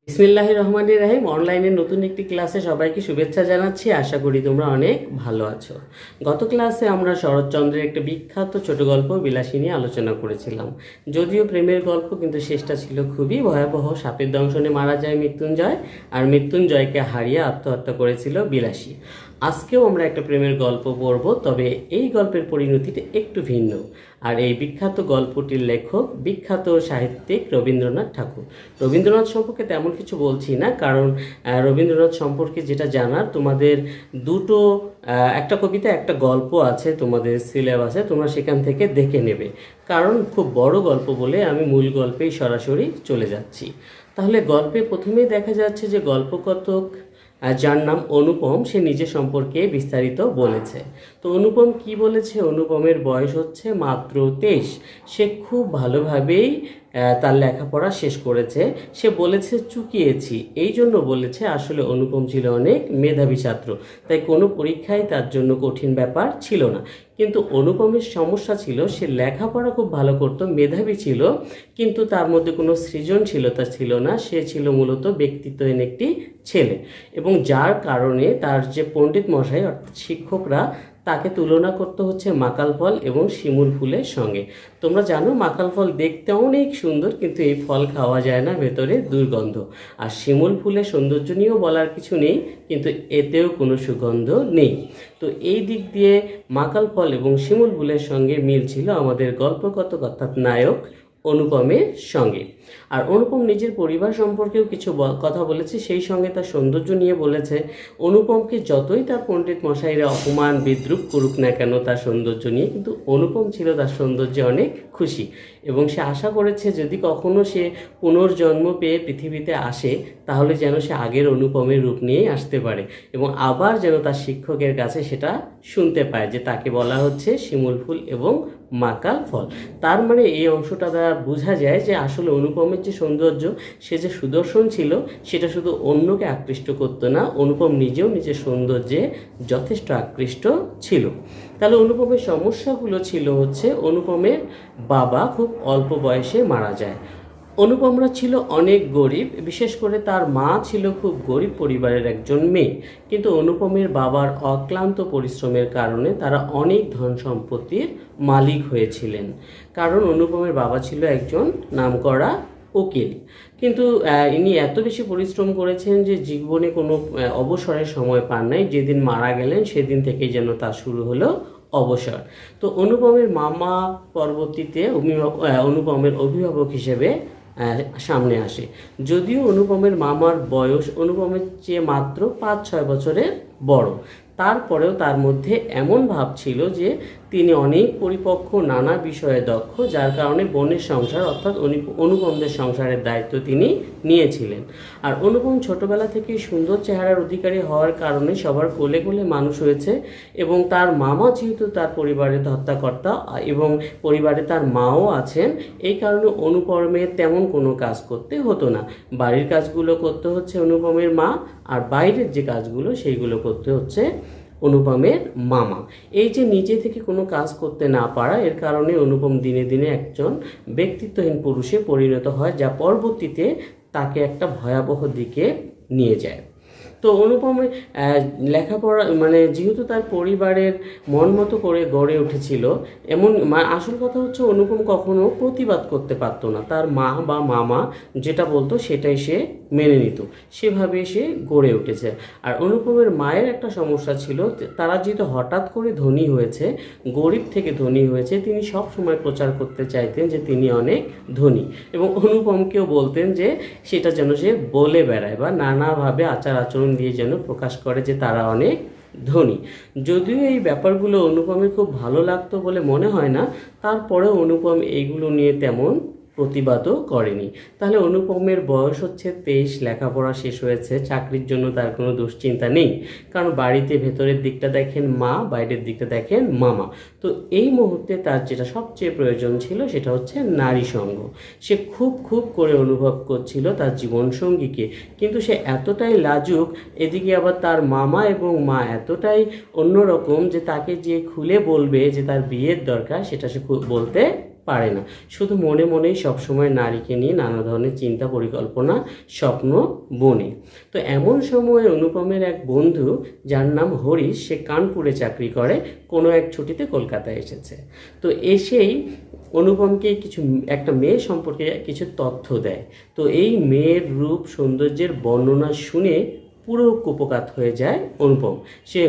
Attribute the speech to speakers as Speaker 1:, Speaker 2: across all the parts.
Speaker 1: বিসমিল্লাহির রহমানির রহিম। অনলাইনের নতুন একটি ক্লাসে সবাইকে শুভেচ্ছা জানাচ্ছি। আশা করি তোমরা অনেক ভালো আছো। গত ক্লাসে আমরা শরৎচন্দ্রের একটা বিখ্যাত ছোট গল্প বিলাসী নিয়ে আলোচনা করেছিলাম। যদিও প্রেমের গল্প, কিন্তু শেষটা ছিল খুবই ভয়াবহ। সাপের দংশনে মারা যায় মৃত্যুঞ্জয়, আর মৃত্যুঞ্জয়কে হারিয়ে আত্মহত্যা করেছিল বিলাসী। আজকেও আমরা একটা প্রেমের গল্প পড়ব, তবে এই গল্পের পরিণতিটা একটু ভিন্ন। আর এই বিখ্যাত গল্পটির লেখক বিখ্যাত সাহিত্যিক রবীন্দ্রনাথ ঠাকুর। রবীন্দ্রনাথ সম্পর্কে তেমন কিছু বলছি না, কারণ রবীন্দ্রনাথ সম্পর্কে যেটা জানার, তোমাদের দুটো একটা কবিতা একটা গল্প আছে তোমাদের সিলেবাসে, তোমরা সেখান থেকে দেখে নেবে। কারণ খুব বড় গল্প বলে আমি মূল গল্পেই সরাসরি চলে যাচ্ছি। তাহলে গল্পে প্রথমেই দেখা যাচ্ছে যে গল্পকথক, যার নাম অনুপম, সে নিজে সম্পর্কে বিস্তারিত বলেছে। তো অনুপম কি বলেছে? অনুপমের বয়স হচ্ছে মাত্র 23। সে খুব ভালোভাবেই তার লেখাপড়া শেষ করেছে। সে বলেছে চুকিয়েছি, এই জন্য বলেছে আসলে অনুপম ছিল অনেক মেধাবী ছাত্র, তাই কোনো পরীক্ষায় তার জন্য কঠিন ব্যাপার ছিল না। কিন্তু অনুপমের সমস্যা ছিল, সে লেখাপড়া খুব ভালো করতো, মেধাবী ছিল, কিন্তু তার মধ্যে কোনো সৃজনশীলতা ছিল না। সে ছিল মূলত ব্যক্তিত্বহীন একটি ছেলে, এবং যার কারণে তার যে পণ্ডিত মশাই অর্থাৎ শিক্ষকরা তাকে তুলনা করতে হচ্ছে মাকাল ফল এবং শিমুল ফুলের সঙ্গে। তোমরা জানো মাকাল ফল দেখতে অনেক সুন্দর, কিন্তু এই ফল খাওয়া যায় না, ভেতরে দুর্গন্ধ। আর শিমুল ফুলের সৌন্দর্য নিয়েও বলার কিছু নেই, কিন্তু এতেও কোনো সুগন্ধ নেই। তো এই দিক দিয়ে মাকাল ফল এবং শিমুল ফুলের সঙ্গে মিল ছিল আমাদের গল্পকথক অর্থাৎ নায়ক অনুপমের সঙ্গে। আর অনুপম নিজের পরিবার সম্পর্কেও কিছু কথা বলেছে, সেই সঙ্গে তার সৌন্দর্য নিয়ে বলেছে। অনুপমকে যতই তার পণ্ডিত মশাইরা অপমান বিদ্রুপ করুক না কেন তার সৌন্দর্য নিয়ে, কিন্তু অনুপম ছিল তার সৌন্দর্যে অনেক খুশি, এবং সে আশা করেছে যদি কখনো সে পুনর্জন্ম পেয়ে পৃথিবীতে আসে, তাহলে যেন সে আগের অনুপমের রূপ নিয়েই আসতে পারে, এবং আবার যেন তার শিক্ষকের কাছে সেটা শুনতে পায় যে তাকে বলা হচ্ছে শিমুল ফুল এবং মাকাল ফল। তার মানে এই অংশটা দ্বারা বোঝা যায় যে আসলে অনুপমের যে সৌন্দর্য, সে যে সুদর্শন ছিল, সেটা শুধু অন্যকে আকৃষ্ট করতো না, অনুপম নিজেও নিজের সৌন্দর্যে যথেষ্ট আকৃষ্ট ছিল। তাহলে অনুপমের সমস্যাগুলো ছিল হচ্ছে, অনুপমের বাবা খুব অল্প বয়সে মারা যায়। অনুপমরা ছিল অনেক গরিব, বিশেষ করে তার মা ছিল খুব গরিব পরিবারের একজন মেয়ে। কিন্তু অনুপমের বাবার অক্লান্ত পরিশ্রমের কারণে তারা অনেক ধন সম্পত্তির মালিক হয়েছিলেন। কারণ অনুপমের বাবা ছিল একজন নামকরা উকিল। কিন্তু ইনি এত বেশি পরিশ্রম করেছেন যে জীবনে কোনো অবসরের সময় পান নাই। যেদিন মারা গেলেন সেদিন থেকেই যেন তার শুরু হলো অবসর। তো অনুপমের মামা পরবর্তীতে অনুপমের অভিভাবক হিসেবে সামনে আসে। যদিও অনুপমের মামার বয়স অনুপমের চেয়ে মাত্র 5-6 বছরের বড়, তারপরেও তার মধ্যে এমন ভাব ছিল যে তিনি অনেক পরিপক্ক, নানা বিষয়ে দক্ষ, যার কারণে বোনের সংসার অর্থাৎ অনুপমদের সংসারের দায়িত্ব তিনি নিয়েছিলেন। আর অনুপম ছোটবেলা থেকেই সুন্দর চেহারার অধিকারী হওয়ার কারণে সবার কোলে কোলে মানুষ হয়েছে, এবং তার মামা যেহেতু তার পরিবারের ধর্তাকর্তা এবং পরিবারে তার মাও আছেন, এই কারণে অনুপমের তেমন কোনো কাজ করতে হতো না। বাড়ির কাজগুলো করতে হচ্ছে অনুপমের মা, আর বাইরের যে কাজগুলো সেইগুলো করতে হচ্ছে অনুপমের মামা। এই যে নিজে থেকে কোনো কাজ করতে না পারা, এর কারণে অনুপম দিনে দিনে একজন ব্যক্তিত্বহীন পুরুষে পরিণত হয়, যা পরবর্তীতে তাকে একটা ভয়াবহ দিকে নিয়ে যায়। তো অনুপমের লেখাপড়া যেহেতু তার পরিবারের মন মতো করে গড়ে উঠেছিল, এমন আসল কথা হচ্ছে অনুপম কখনো প্রতিবাদ করতে পারতো না। তার মা বা মামা যেটা বলতো সেটাই সে মেনে নিত, সেভাবে সে গড়ে উঠেছে। আর অনুপমের মায়ের একটা সমস্যা ছিল, তারা যেহেতু হঠাৎ করে ধনী হয়েছে, গরিব থেকে ধনী হয়েছে, তিনি সব সময় প্রচার করতে চাইতেন যে তিনি অনেক ধনী, এবং অনুপমকেও বলতেন যে সেটা যেন সে বলে বেড়ায় বা নানাভাবে আচার আচরণ দিয়ে যেন প্রকাশ করে যে তারা অনেক ধনী। যদিও এই ব্যাপারগুলো অনুপমের খুব ভালো লাগতো বলে মনে হয় না, তারপরেও অনুপম এইগুলো নিয়ে তেমন প্রতিবাদও করেনি। তাহলে অনুপমের বয়স হচ্ছে 23, লেখাপড়া শেষ হয়েছে, চাকরির জন্য তার কোনো দুশ্চিন্তা নেই, কারণ বাড়িতে ভেতরের দিকটা দেখেন মা, বাইরের দিকটা দেখেন মামা। তো এই মুহূর্তে তার যেটা সবচেয়ে প্রয়োজন ছিল সেটা হচ্ছে নারী সঙ্গ। সে খুব করে অনুভব করছিল তার জীবনসঙ্গীকে, কিন্তু সে এতটাই লাজুক, এদিকে আবার তার মামা এবং মা এতটাই অন্যরকম যে তাকে যে খুলে বলবে যে তার বিয়ের দরকার, সেটা সে বলতে পারে না, শুধু মনে মনেই সবসময় নারীকে নিয়ে নানা ধরনের চিন্তা পরিকল্পনা স্বপ্ন বনে। তো এমন সময় অনুপমের এক বন্ধু যার নাম হরিশ, সে কানপুরে চাকরি করে, কোনো এক ছুটিতে কলকাতায় এসেছে। তো এসেই অনুপমকে একটা মেয়ে সম্পর্কে কিছু তথ্য দেয়। তো এই মেয়ের রূপ সৌন্দর্যের বর্ণনা শুনে পুরো কুপকাত হয়ে যায় অনুপম। সে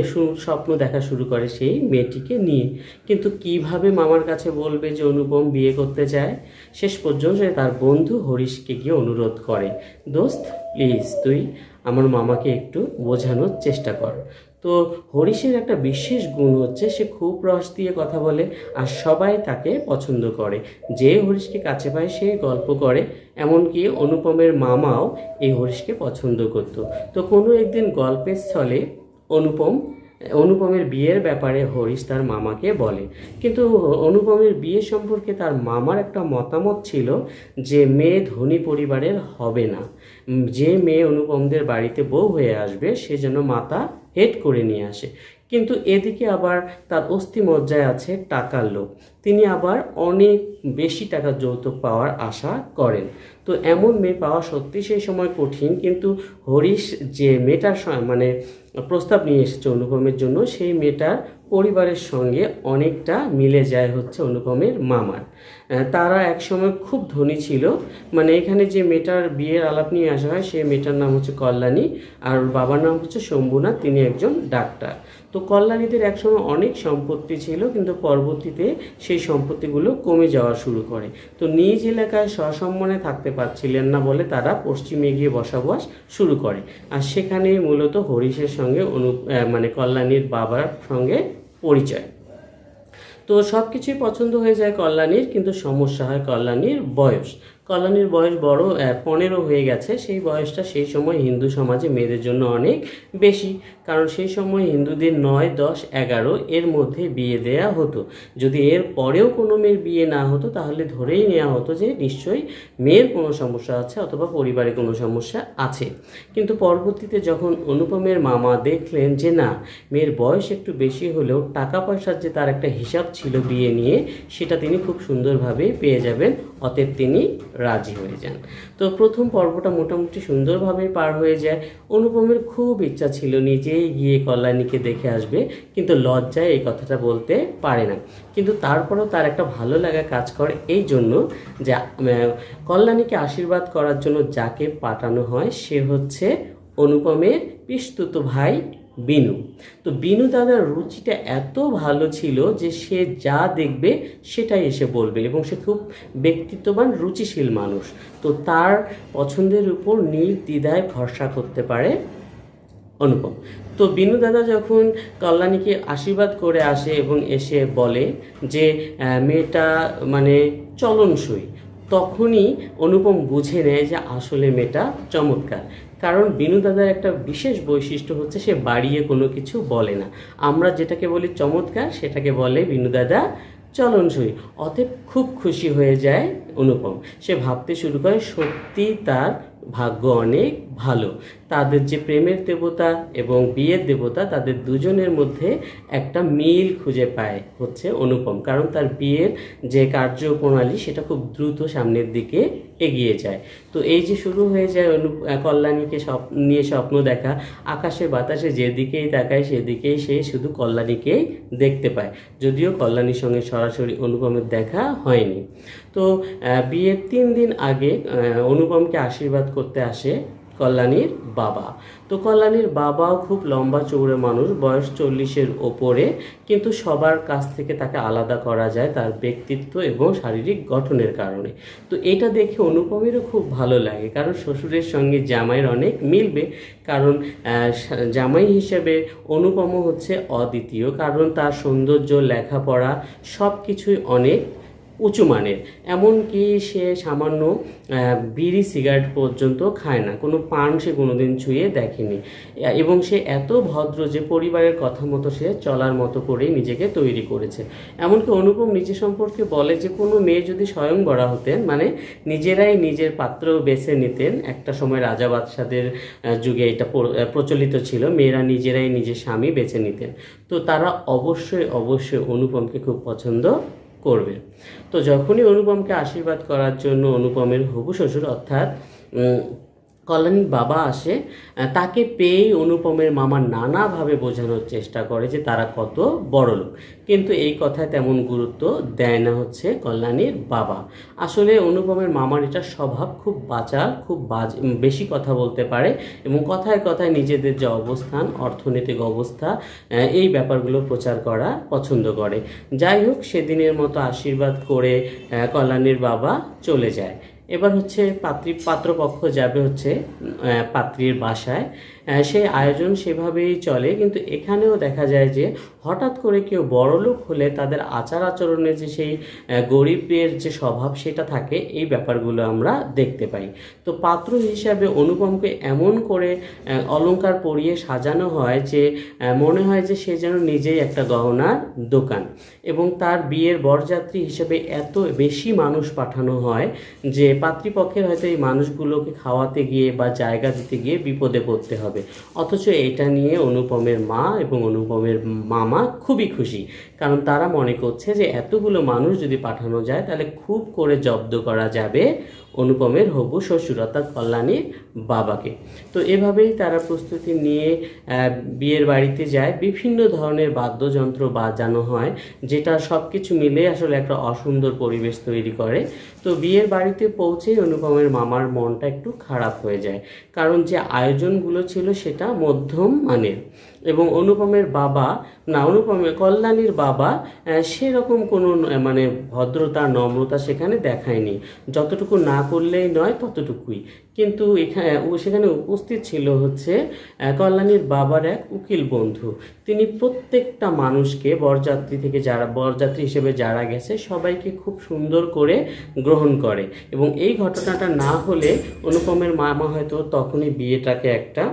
Speaker 1: স্বপ্ন দেখা শুরু করে সেই মেয়েটিকে নিয়ে, কিন্তু কিভাবে মামার কাছে বলবে যে অনুপম বিয়ে করতে চায়। শেষ পর্যন্ত সে তার বন্ধু হরিশকে গিয়ে অনুরোধ করে, দোস্ত প্লিজ তুই আমার মামাকে একটু বোঝানোর চেষ্টা কর। তো হরিশের একটা বিশেষ গুণ হচ্ছে সে খুব রস দিয়ে কথা বলে, আর সবাই তাকে পছন্দ করে। যে হরিশকে কাছে পায় সে গল্প করে, এমনকি অনুপমের মামাও এই হরিশকে পছন্দ করত। তো কোনো একদিন গল্পের ছলে অনুপমের বিয়ের ব্যাপারে হরিশ তার মামাকে বলে, কিন্তু অনুপমের বিয়ে সম্পর্কে তার মামার একটা মতামত ছিল যে মেয়ে ধনী পরিবারের হবে না, যে মেয়ে অনুপমদের বাড়িতে বউ হয়ে আসবে সে যেন মাথা হেট করে নিয়ে আসে। কিন্তু এদিকে আবার তার অস্থিমজ্জায় আছে টাকার লোভ, তিনি আবার অনেক বেশি টাকা যৌতুক পাওয়ার আশা করেন। তো এমন মেয়ে পাওয়া সত্যি সেই সময় কঠিন, কিন্তু হরিশ যে মেয়েটার মানে প্রস্তাব নিয়ে এসেছে অনুপমের জন্য, সেই মেয়েটার পরিবারের সঙ্গে অনেকটা মিলে যায় হচ্ছে অনুপমের মামার। তারা একসময় খুব ধনী ছিল, মানে এখানে যে মেয়েটার বিয়ের আলাপ নিয়ে আসা হয় সেই মেয়েটার নাম হচ্ছে কল্যাণী, আর বাবার নাম হচ্ছে শম্ভুনাথ, তিনি একজন ডাক্তার। তো কল্যাণীদের একসময় অনেক সম্পত্তি ছিল, কিন্তু পরবর্তীতে সেই সম্পত্তিগুলো কমে যাওয়া শুরু করে। তো নিজ এলাকায় সসম্মানে থাকতে পারছিলেন না বলে তারা পশ্চিমে গিয়ে বসবাস শুরু করে, আর সেখানেই মূলত হরিশের সঙ্গে মানে কল্যাণীর বাবার সঙ্গে পরিচয়। তো সব কিছুই পছন্দ হয়ে যায় কল্যাণীর, কিন্তু সমস্যা হয় কল্যাণীর বয়স। কল্যাণীর বয়স বড় 15 হয়ে গেছে। সেই বয়সটা সেই সময় হিন্দু সমাজে মেয়েদের জন্য অনেক বেশি, কারণ সেই সময় হিন্দুদের 9, 10, 11 এর মধ্যে বিয়ে দেয়া হতো। যদি এর পরেও কোনো মেয়ের বিয়ে না হতো তাহলে ধরেই নেওয়া হতো যে নিশ্চয়ই মেয়ের কোনো সমস্যা আছে অথবা পরিবারে কোনো সমস্যা আছে। কিন্তু পরবর্তীতে যখন অনুপমের মামা দেখলেন যে না, মেয়ের বয়স একটু বেশি হলেও টাকা পয়সার যে তার একটা হিসাব ছিল বিয়ে নিয়ে, সেটা তিনি খুব সুন্দরভাবে পেয়ে যাবেন, অতএব তিনি রাজি হয়ে যান। তো প্রথম পর্বটা মোটামুটি সুন্দরভাবে পার হয়ে যায়। অনুপমের খুব ইচ্ছা ছিল নিজেই গিয়ে কল্যাণীকে দেখে আসবে, কিন্তু লজ্জায় এই কথাটা বলতে পারে না। কিন্তু তারপরেও তার একটা ভালো লাগা কাজ করে এই জন্য যে কল্যাণীকে আশীর্বাদ করার জন্য যাকে পাঠানো হয় সে হচ্ছে অনুপমের পিসতুতো ভাই বিনু। তো বিনু দাদার রুচিটা এত ভালো ছিল যে সে যা দেখবে সেটাই এসে বলবে, এবং সে খুব ব্যক্তিত্ববান রুচিশীল মানুষ। তো তার পছন্দের উপর নির্দ্বিধায় ভরসা করতে পারে অনুপম। তো বিনু দাদা যখন কল্যাণীকে আশীর্বাদ করে আসে এবং এসে বলে যে মেয়েটা মানে চলনসই, তখনই অনুপম বুঝে নেয় যে আসলে মেয়েটা চমৎকার। কারণ বিনু দাদার একটা বিশেষ বৈশিষ্ট্য হচ্ছে সে বাড়িয়ে কোনো কিছু বলে না। আমরা যেটাকে বলি চমৎকার সেটাকে বলে বিনু দাদা চলনসই। অতএব খুব খুশি হয়ে যায় অনুপম। সে ভাবতে শুরু করে সত্যি তার ভাগ্য অনেক ভালো, তাদের যে প্রেমের দেবতা এবং বিয়ের দেবতা তাদের দুজনের মধ্যে একটা মিল খুঁজে পায় হচ্ছে অনুপম, কারণ তার বিয়ের যে কার্যপ্রণালী সেটা খুব দ্রুত সামনের দিকে এগিয়ে যায়। তো এই যে শুরু হয়ে যায় কল্যাণীকে নিয়ে স্বপ্ন দেখা, আকাশে বাতাসে যেদিকেই তাকায় সেদিকেই সে শুধু কল্যাণীকেই দেখতে পায়, যদিও কল্যাণীর সঙ্গে সরাসরি অনুপমের দেখা হয়নি। তো বিয়ের 3 দিন আগে অনুপমকে আশীর্বাদ করতে আসে কল্যাণীর বাবা। তো কল্যাণীর বাবাও খুব লম্বা চৌড়ে মানুষ, বয়স 40-এর ওপরে, কিন্তু সবার কাছ থেকে তাকে আলাদা করা যায় তার ব্যক্তিত্ব এবং শারীরিক গঠনের কারণে। তো এটা দেখে অনুপমেরও খুব ভালো লাগে, কারণ শ্বশুরের সঙ্গে জামাইয়ের অনেক মিলবে, কারণ জামাই হিসেবে অনুপমও হচ্ছে অদ্বিতীয়, কারণ তার সৌন্দর্য, লেখাপড়া সব কিছুই অনেক উঁচু মানের। এমনকি সে সামান্য বিড়ি সিগারেট পর্যন্ত খায় না, কোনো পান সে কোনোদিন ছুঁয়ে দেখেনি, এবং সে এত ভদ্র যে পরিবারের কথা মতো সে চলার মতো করেই নিজেকে তৈরি করেছে। এমনকি অনুপম নিজে সম্পর্কে বলে যে কোনো মেয়ে যদি স্বয়ংবরা হতেন, মানে নিজেরাই নিজের পাত্র বেছে নিতেন, একটা সময় রাজা বাদশাদের যুগে এটা প্রচলিত ছিল, মেয়েরা নিজেরাই নিজের স্বামী বেছে নিতেন, তো তারা অবশ্যই অনুপমকে খুব পছন্দ করবে। তো যখনই অনুপমকে আশীর্বাদ করার জন্য অনুপমের হবু শ্বশুর অর্থাৎ কল্যাণীর বাবা আসে, তাকে পেয়েই অনুপমের মামা নানাভাবে বোঝানোর চেষ্টা করে যে তারা কত বড় লোক, কিন্তু এই কথায় তেমন গুরুত্ব দেয় না হচ্ছে কল্যাণীর বাবা। আসলে অনুপমের মামার এটা স্বভাব, খুব বাচাল, খুব বেশি কথা বলতে পারে এবং কথায় কথায় নিজেদের যে অবস্থান, অর্থনৈতিক অবস্থা, এই ব্যাপারগুলো প্রচার করা পছন্দ করে। যাই হোক, সেদিনের মতো আশীর্বাদ করে কল্যাণীর বাবা চলে যায়। এবার হচ্ছে পাত্রপক্ষ যাবে হচ্ছে পাত্রীর বাসায়। সেই আয়োজন সেভাবেই চলে, কিন্তু এখানেও দেখা যায় যে হঠাৎ করে কেউ বড়লোক হলে তাদের আচার আচরণে যে সেই গরিবের যে স্বভাব সেটা থাকে, এই ব্যাপারগুলো আমরা দেখতে পাই। তো পাত্র হিসাবে অনুপমকে এমন করে অলংকার পরিয়ে সাজানো হয় যে মনে হয় যে সে যেন নিজেই একটা গহনার দোকান, এবং তার বিয়ের বরযাত্রী হিসেবে এত বেশি মানুষ পাঠানো হয় যে পাত্রীপক্ষের হয়তো এই মানুষগুলোকে খাওয়াতে গিয়ে বা জায়গা দিতে গিয়ে বিপদে পড়তে হবে। অথচ এটা নিয়ে অনুপমের মা এবং অনুপমের মামা খুবই খুশি, কারণ তারা মনে করছে যে এতগুলো মানুষ যদি পাঠানো যায় তাহলে খুব করে জব্দ করা যাবে অনুপমের হবু শ্বশুর অর্থাৎ কল্যাণীর বাবাকে। তো এভাবেই তারা প্রস্তুতি নিয়ে বিয়ের বাড়িতে যায়। বিভিন্ন ধরনের বাদ্যযন্ত্র বাজানো হয়, যেটা সব কিছু মিলে আসলে একটা অসুন্দর পরিবেশ তৈরি করে। তো বিয়ের বাড়িতে পৌঁছেই অনুপমের মামার মনটা একটু খারাপ হয়ে যায়, কারণ যে আয়োজনগুলো ছিল সেটা মধ্যম মানের, এবং কল্যাণীর বাবা সেরকম কোনো মানে ভদ্রতা নম্রতা সেখানে দেখায়নি। যতটুকু না করলেই নয় ততটুকুই। কিন্তু সেখানে উপস্থিত ছিল হচ্ছে কল্যাণীর বাবার এক উকিল বন্ধু। তিনি প্রত্যেকটা মানুষকে বরযাত্রী হিসেবে যারা গেছে সবাইকে খুব সুন্দর করে গ্রহণ করে, এবং এই ঘটনাটা না হলে অনুপমের মামা হয়তো তখনই বিয়েটাকে একটা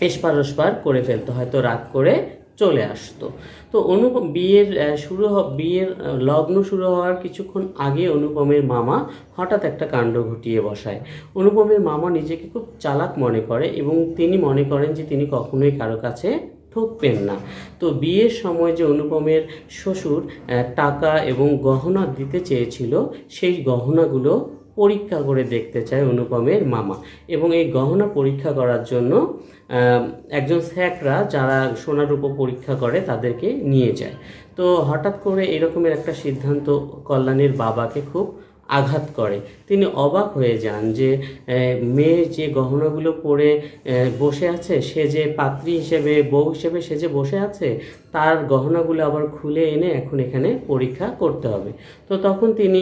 Speaker 1: এসপার করে ফেলতো, হয়তো রাগ করে চলে আসতো। তো বিয়ের লগ্ন শুরু হওয়ার কিছুক্ষণ আগে অনুপমের মামা হঠাৎ একটা কাণ্ড ঘটিয়ে বসায়। অনুপমের মামা নিজেকে খুব চালাক মনে করে এবং তিনি মনে করেন যে তিনি কখনোই কারো কাছে ঠকবেন না। তো বিয়ের সময় যে অনুপমের শ্বশুর টাকা এবং গহনা দিতে চেয়েছিল, সেই গহনাগুলো পরীক্ষা করে দেখতে চায় অনুপমের মামা, এবং এই গহনা পরীক্ষা করার জন্য একজন স্যাকরা যারা সোনার রূপো পরীক্ষা করে তাদেরকে নিয়ে যায়। তো হঠাৎ করে এরকমের একটা সিদ্ধান্ত কল্যাণীর বাবাকে খুব আঘাত করে। তিনি অবাক হয়ে যান যে মেয়ে যে গহনাগুলো পরে বসে আছে, সে যে পাত্রী হিসেবে বউ হিসেবে সে যে বসে আছে, তার গহনাগুলো আবার খুলে এনে এখন এখানে পরীক্ষা করতে হবে। তো তখন তিনি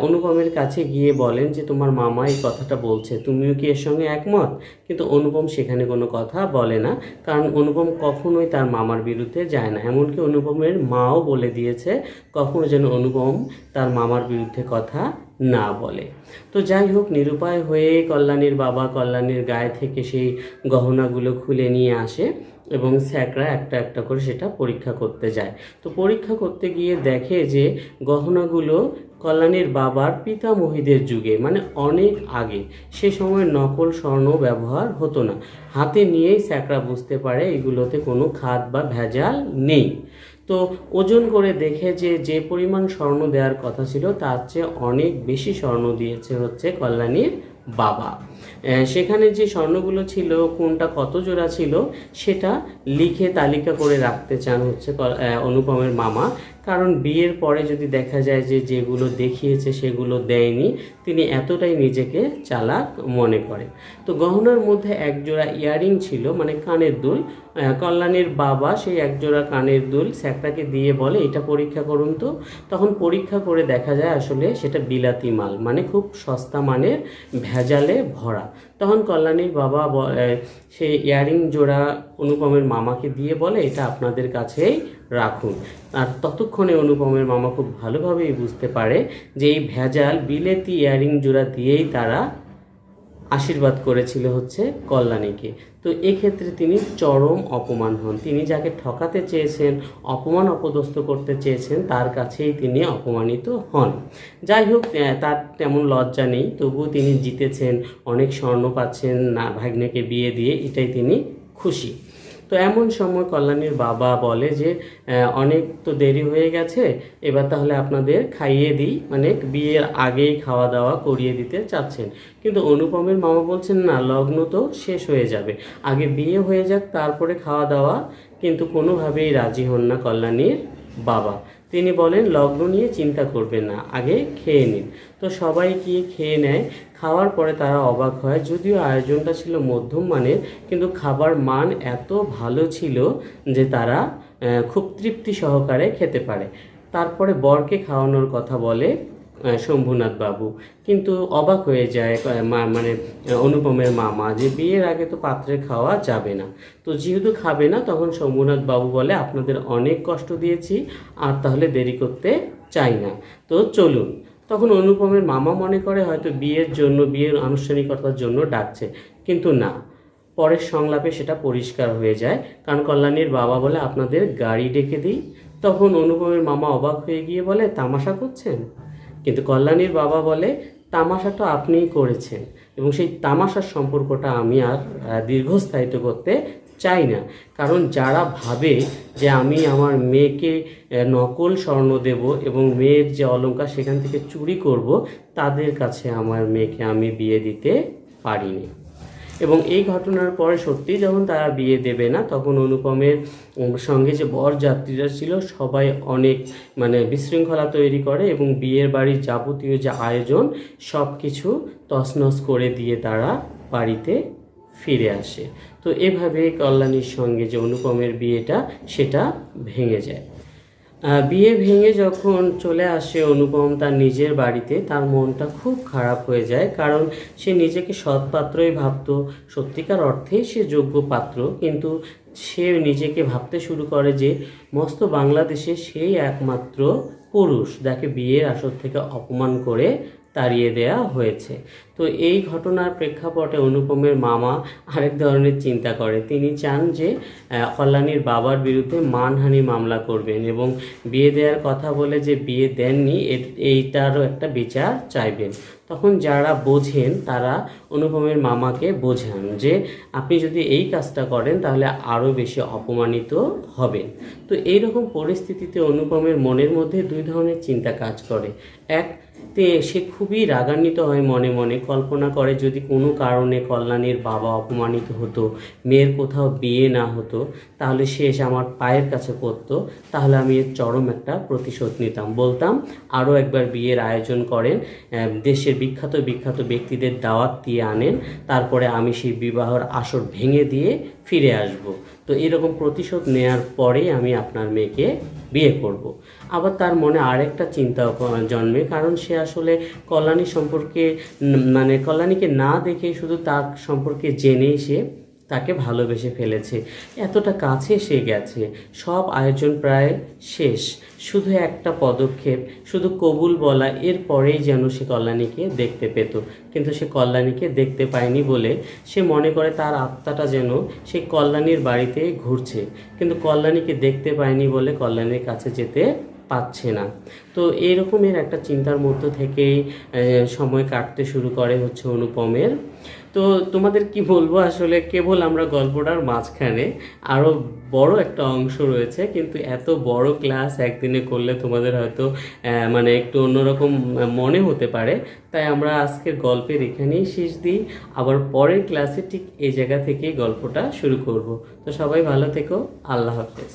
Speaker 1: অনুপমের কাছে গিয়ে বলেন যে তোমার মামা এই কথাটা বলছে, তুমিও কি এর সঙ্গে একমত? কিন্তু অনুপম সেখানে কোনো কথা বলে না, কারণ অনুপম কখনোই তার মামার বিরুদ্ধে যায় না। এমনকি অনুপমের মাও বলে দিয়েছে কখনো যেন অনুপম তার মামার বিরুদ্ধে কথা না বলে। তো যাই হোক, নিরুপায় হয়ে কল্যাণীর বাবা কল্যাণীর গায়ে থেকে সেই গহনাগুলো খুলে নিয়ে আসে এবং স্যাকরা একটা একটা করে সেটা পরীক্ষা করতে যায়। তো পরীক্ষা করতে গিয়ে দেখে যে গহনাগুলো কল্যাণীর বাবার পিতামহীদের যুগে, মানে অনেক আগে, সে সময় নকল স্বর্ণ ব্যবহার হতো না। হাতে নিয়েই স্যাকরা বুঝতে পারে এগুলোতে কোনো খাদ বা ভেজাল নেই। তো ওজন করে দেখে যে পরিমাণ স্বর্ণ দেওয়ার কথা ছিল তার চেয়ে অনেক বেশি স্বর্ণ দিয়েছে হচ্ছে কল্যাণীর বাবা। সেখানে যে স্বর্ণগুলো ছিল, কোনটা কত জোড়া ছিল, সেটা লিখে তালিকা করে রাখতে চান হচ্ছে অনুপমের মামা, কারণ বিয়ের পরে যদি দেখা যায় যে যেগুলো দেখিয়েছে সেগুলো দেয়নি, তিনি এতটাই নিজেকে চালাক মনে করে। তো গহনার মধ্যে একজোড়া ইয়ারিং ছিল, মানে কানের দুল। কল্যাণীর বাবা সেই একজোড়া কানের দুল স্যাকটাকে দিয়ে বলে এটা পরীক্ষা করুন। তো তখন পরীক্ষা করে দেখা যায় আসলে সেটা বিলাতি মাল, মানে খুব সস্তা মানের ভেজালে ভরা। তখন কল্যাণীর বাবা সেই ইয়ারিং জোড়া অনুপমের মামাকে দিয়ে বলে এটা আপনাদের কাছেই রাখুন। আর ততক্ষণে অনুপমের মামা খুব ভালোভাবেই বুঝতে পারে যে এই ভেজাল বিলেতি ইয়ারিং জোড়া দিয়েই তারা আশীর্বাদ করেছিল হচ্ছে কল্যাণীকে। তো এক্ষেত্রে তিনি চরম অপমান হন। তিনি যাকে ঠকাতে চেয়েছেন, অপদস্থ করতে চেয়েছেন, তার কাছেই তিনি অপমানিত হন। যাই হোক, তার তেমন লজ্জা নেই, তবুও তিনি জিতেছেন, অনেক স্বর্ণ পাচ্ছেন না ভাগ্নেকে বিয়ে দিয়ে, এটাই তিনি খুশি। তো এমন সময় কল্যাণীর বাবা বলে যে অনেক তো দেরি হয়ে গেছে, এবার তাহলে আপনাদের খাইয়ে দিই, মানে বিয়ের আগেই খাওয়া দাওয়া করিয়ে দিতে চাচ্ছেন। কিন্তু অনুপমের মামা বলছেন না, লগ্ন তো শেষ হয়ে যাবে, আগে বিয়ে হয়ে যাক তারপরে খাওয়া দাওয়া। কিন্তু কোনোভাবেই রাজি হন না কল্যাণীর বাবা। তিনি বলেন লগ্ন নিয়ে চিন্তা করবেন না, আগে খেয়ে নিন। তো সবাই গিয়ে খেয়ে নেয়। খাওয়ার পরে তারা অবাক হয়, যদিও আয়োজনটা ছিল মধ্যম মানের, কিন্তু খাবার মান এত ভালো ছিল যে তারা খুব তৃপ্তি সহকারে খেতে পারে। তারপরে বরকে খাওয়ানোর কথা বলে শম্ভুনাথ বাবু, কিন্তু অবাক হয়ে যায় মানে অনুপমের মামা যে বিয়ের আগে তো পাত্রে খাওয়া যাবে না। তো যেহেতু খাবে না, তখন শম্ভুনাথ বাবু বলে আপনাদের অনেক কষ্ট দিয়েছি, আর তাহলে দেরি করতে চাই না, তো চলুন। তখন অনুপমের মামা মনে করে হয়তো বিয়ের জন্য, বিয়ের আনুষ্ঠানিকতার জন্য ডাকছে, কিন্তু না, পরের সংলাপে সেটা পরিষ্কার হয়ে যায়। কারণ কল্যাণীর বাবা বলে আপনাদের গাড়ি ডেকে দিই। তখন অনুপমের মামা অবাক হয়ে গিয়ে বলে তামাশা করছেন? কিন্তু কল্যাণীর বাবা বলে তামাশা তো আপনিই করেছেন, এবং সেই তামাশার সম্পর্কটা আমি আর দীর্ঘস্থায়িত করতে চাই না। কারণ যারা ভাবে যে আমি আমার মেয়েকে নকল স্বর্ণ দেব এবং মেয়ের যে অলংকার সেখান থেকে চুরি করব, তাদের কাছে আমার মেয়েকে আমি বিয়ে দিতে পারিনি। এবং এই ঘটনার পরে সত্যি যখন তারা বিয়ে দেবে না, তখন অনুপমের সঙ্গে যে বরযাত্রীরা ছিল সবাই অনেক মানে বিশৃঙ্খলা তৈরি করে এবং বিয়ের বাড়ির যাবতীয় যে আয়োজন সব কিছু তছনছ করে দিয়ে তারা বাড়িতে ফিরে আসে। তো এভাবে কল্যাণীর সঙ্গে যে অনুপমের বিয়েটা সেটা ভেঙে যায়। বিয়ে ভেঙে যখন চলে আসে অনুপম তার নিজের বাড়িতে, তার মনটা খুব খারাপ হয়ে যায়। কারণ সে নিজেকে সৎপাত্রই ভাবতো, সত্যিকার অর্থেই সে যোগ্য পাত্র, কিন্তু সে নিজেকে ভাবতে শুরু করে যে মস্ত বাংলাদেশে সেই একমাত্র পুরুষ যাকে বিয়ের আসর থেকে অপমান করে তাড়িয়ে দেয়া হয়েছে। তো এই ঘটনার প্রেক্ষাপটে অনুপমের মামা আরেক ধরনের চিন্তা করে। তিনি চান যে কল্যাণীর বাবার বিরুদ্ধে মানহানি মামলা করবেন এবং বিয়ে দেওয়ার কথা বলে যে বিয়ে দেননি এইটারও একটা বিচার চাইবেন। তখন যারা বোঝেন তারা অনুপমের মামাকে বোঝান যে আপনি যদি এই কাজটা করেন তাহলে আরও বেশি অপমানিত হবেন। তো এইরকম পরিস্থিতিতে অনুপমের মনের মধ্যে দুই ধরনের চিন্তা কাজ করে। এক, সে খুবই রাগান্বিত হয় মনে মনে, কল্পনা করে যদি কোনো কারণে কল্যাণীর বাবা অপমানিত হতো, মেয়ের কোথাও বিয়ে না হতো, তাহলে সে এসে আমার পায়ের কাছে পড়তো, তাহলে আমি এর চরম একটা প্রতিশোধ নিতাম, বলতাম আরও একবার বিয়ের আয়োজন করেন, দেশের বিখ্যাত বিখ্যাত ব্যক্তিদের দাওয়াত দিয়ে আনেন, তারপরে আমি সেই বিবাহের আসর ভেঙে দিয়ে ফিরে আসব। তো এরকম প্রতিশোধ নেয়ার পরেই আমি আপনার মেয়েকে বিয়ে করব। আবার তার মনে আরেকটা চিন্তা জন্মে, কারণ সে আসলে কল্যাণী সম্পর্কে মানে কল্যাণীকে না দেখে শুধু তার সম্পর্কে জেনেই সে তাকে ভালোবেসে ফেলেছে, এতটা কাছে সে গেছে, সব আয়োজন প্রায় শেষ, শুধু একটা পদক্ষেপ, শুধু কবুল বলা, এর পরেই যেন সে কল্যাণীকে দেখতে পেত। কিন্তু সে কল্যাণীকে দেখতে পায়নি বলে সে মনে করে তার আত্মাটা যেন সেই কল্যাণীর বাড়িতে ঘুরছে, কিন্তু কল্যাণীকে দেখতে পায়নি বলে কল্যাণীর কাছে যেতে পাচ্ছে না। তো এইরকমের একটা চিন্তার মধ্য থেকেই সময় কাটতে শুরু করে হচ্ছে অনুপমের। তো তোমাদের কি বলবো, আসলে কেবল আমরা গল্পটার মাঝখানে, আরও বড় একটা অংশ রয়েছে, কিন্তু এত বড় ক্লাস একদিনে করলে তোমাদের হয়তো মানে একটু অন্যরকম মনে হতে পারে, তাই আমরা আজকের গল্পের এখানেই শেষ দিই। আবার পরের ক্লাসে ঠিক এই জায়গা থেকেই গল্পটা শুরু করব। তো সবাই ভালো থেকো, আল্লাহ হাফেজ।